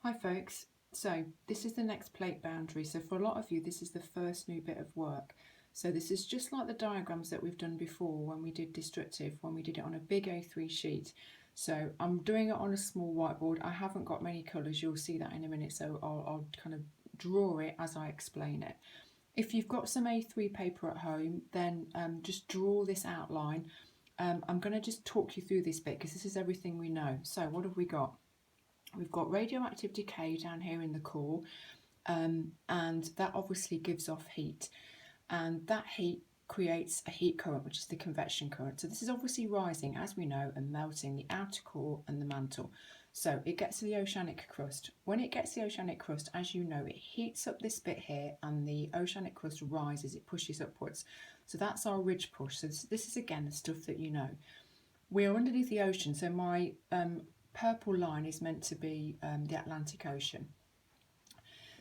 Hi folks, so this is the next plate boundary. So for a lot of you this is the first new bit of work. So this is just like the diagrams that we've done before when we did destructive, when we did it on a big A3 sheet. So I'm doing it on a small whiteboard. I haven't got many colours, you'll see that in a minute, so I'll kind of draw it as I explain it. If you've got some A3 paper at home, then just draw this outline. I'm going to just talk you through this bit because this is everything we know. So what have we got? We've got radioactive decay down here in the core, and that obviously gives off heat, and that heat creates a heat current, which is the convection current. So this is obviously rising, as we know, and melting the outer core and the mantle. So it gets to the oceanic crust. When it gets to the oceanic crust, as you know, it heats up this bit here and the oceanic crust rises, it pushes upwards. So that's our ridge push. So this is again the stuff that you know. We're underneath the ocean, so my purple line is meant to be the Atlantic Ocean.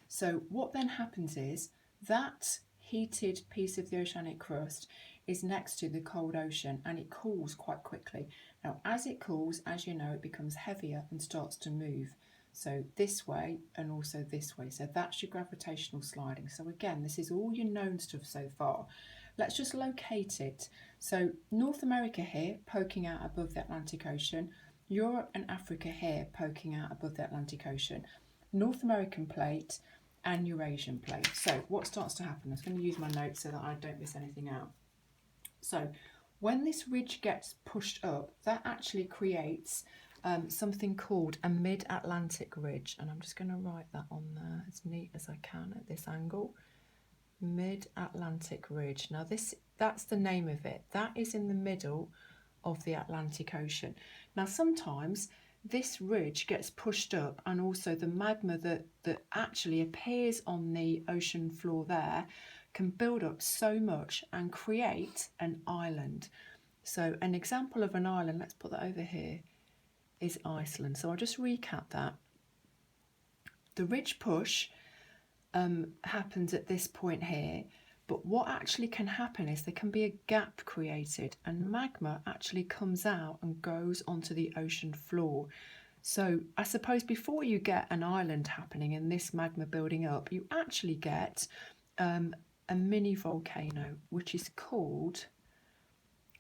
So what then happens is that heated piece of the oceanic crust is next to the cold ocean and it cools quite quickly. Now as it cools, as you know, it becomes heavier and starts to move. So this way and also this way. So that's your gravitational sliding. So again, this is all your known stuff so far. Let's just locate it. So North America here poking out above the Atlantic Ocean, Europe and Africa here poking out above the Atlantic Ocean, North American plate and Eurasian plate. So what starts to happen? I'm just going to use my notes so that I don't miss anything out. So when this ridge gets pushed up, that actually creates something called a mid-Atlantic ridge, and I'm just going to write that on there as neat as I can at this angle. Mid-Atlantic ridge. Now that's the name of it. That is in the middle of the Atlantic Ocean. Now sometimes this ridge gets pushed up and also the magma that actually appears on the ocean floor there can build up so much and create an island. So an example of an island, let's put that over here, is Iceland. So I'll just recap that. The ridge push happens at this point here, but what actually can happen is there can be a gap created and magma actually comes out and goes onto the ocean floor. So I suppose before you get an island happening and this magma building up, you actually get a mini volcano, which is called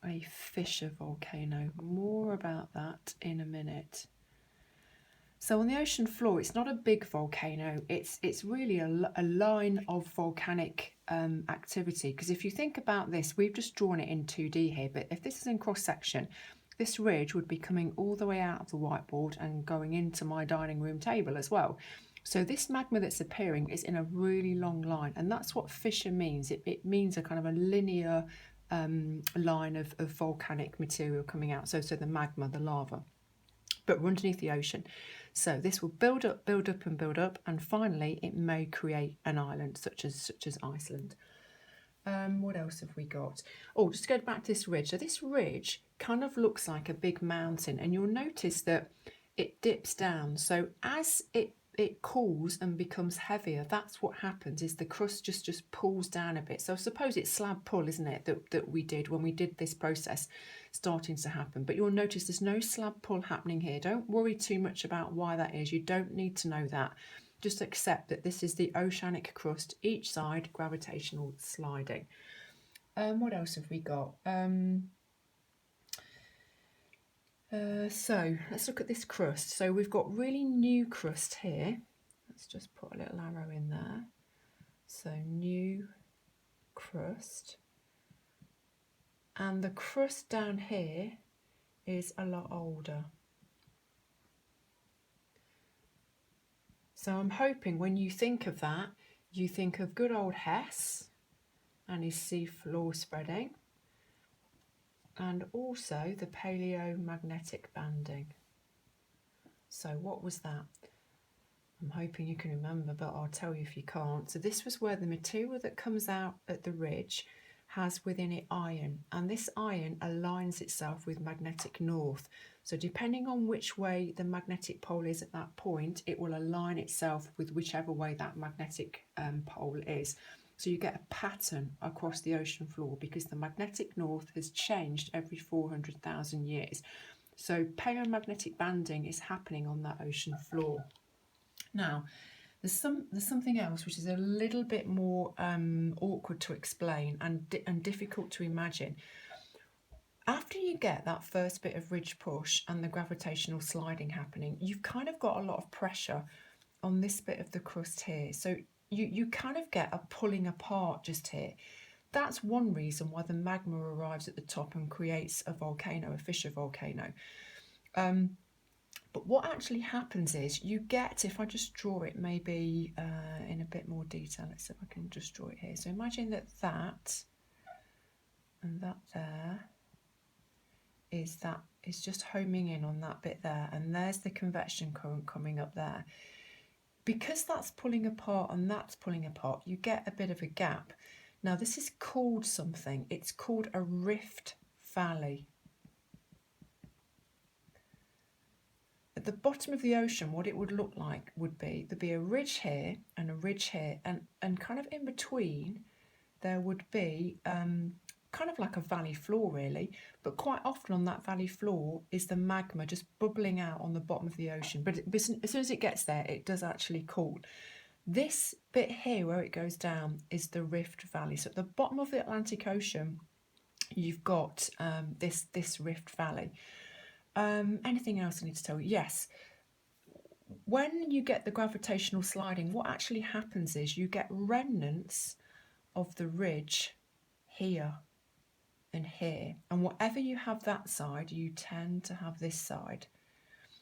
a fissure volcano. More about that in a minute. So on the ocean floor, it's not a big volcano, it's really a line of volcanic activity. Because if you think about this, we've just drawn it in 2D here, but if this is in cross section, this ridge would be coming all the way out of the whiteboard and going into my dining room table as well. So this magma that's appearing is in a really long line, and that's what fissure means. It means a kind of a linear line of volcanic material coming out. So the magma, the lava, but we're underneath the ocean. So this will build up and build up, and finally it may create an island such as Iceland. What else have we got? Oh, just to go back to this ridge. So this ridge kind of looks like a big mountain, and you'll notice that it dips down. So as it cools and becomes heavier, that's what happens, is the crust just pulls down a bit. So I suppose it's slab pull, isn't it, that we did when we did this process starting to happen. But you'll notice there's no slab pull happening here. Don't worry too much about why that is. You don't need to know that. Just accept that this is the oceanic crust, each side gravitational sliding. What else have we got? So let's look at this crust. So we've got really new crust here. Let's just put a little arrow in there. So new crust. And the crust down here is a lot older. So I'm hoping when you think of that, you think of good old Hess and his sea floor spreading, and also the paleomagnetic banding. So what was that? I'm hoping you can remember, but I'll tell you if you can't. So this was where the material that comes out at the ridge has within it iron, and this iron aligns itself with magnetic north. So depending on which way the magnetic pole is at that point, it will align itself with whichever way that magnetic pole is. So you get a pattern across the ocean floor because the magnetic north has changed every 400,000 years. So paleomagnetic banding is happening on that ocean floor. Now, there's something else which is a little bit more awkward to explain and difficult to imagine. After you get that first bit of ridge push and the gravitational sliding happening, you've kind of got a lot of pressure on this bit of the crust here. So you kind of get a pulling apart just here. That's one reason why the magma arrives at the top and creates a volcano, a fissure volcano. But what actually happens is you get, if I just draw it maybe in a bit more detail, let's see if I can just draw it here. So imagine that and that there is just homing in on that bit there, and there's the convection current coming up there. Because that's pulling apart and that's pulling apart, you get a bit of a gap. Now this is called something, it's called a rift valley. At the bottom of the ocean, what it would look like would be, there'd be a ridge here and a ridge here, and kind of in between there would be kind of like a valley floor really, but quite often on that valley floor is the magma just bubbling out on the bottom of the ocean. But as soon as it gets there, it does actually cool. This bit here where it goes down is the Rift Valley. So at the bottom of the Atlantic Ocean, you've got this Rift Valley. Anything else I need to tell you? Yes. When you get the gravitational sliding, what actually happens is you get remnants of the ridge here and here, and whatever you have that side, you tend to have this side,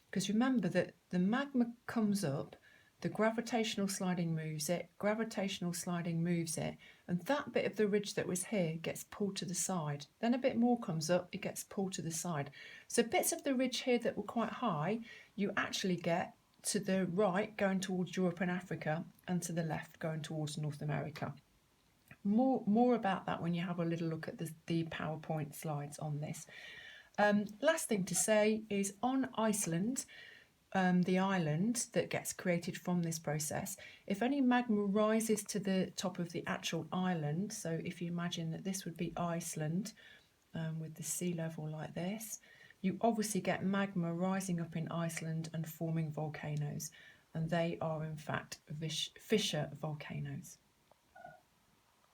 because remember that the magma comes up, the gravitational sliding moves it, gravitational sliding moves it, and that bit of the ridge that was here gets pulled to the side. Then a bit more comes up, it gets pulled to the side. So bits of the ridge here that were quite high, you actually get to the right going towards Europe and Africa, and to the left going towards North America. More about that when you have a little look at the PowerPoint slides on this. Last thing to say is on Iceland, the island that gets created from this process, if any magma rises to the top of the actual island, so if you imagine that this would be Iceland with the sea level like this, you obviously get magma rising up in Iceland and forming volcanoes, and they are in fact fissure volcanoes.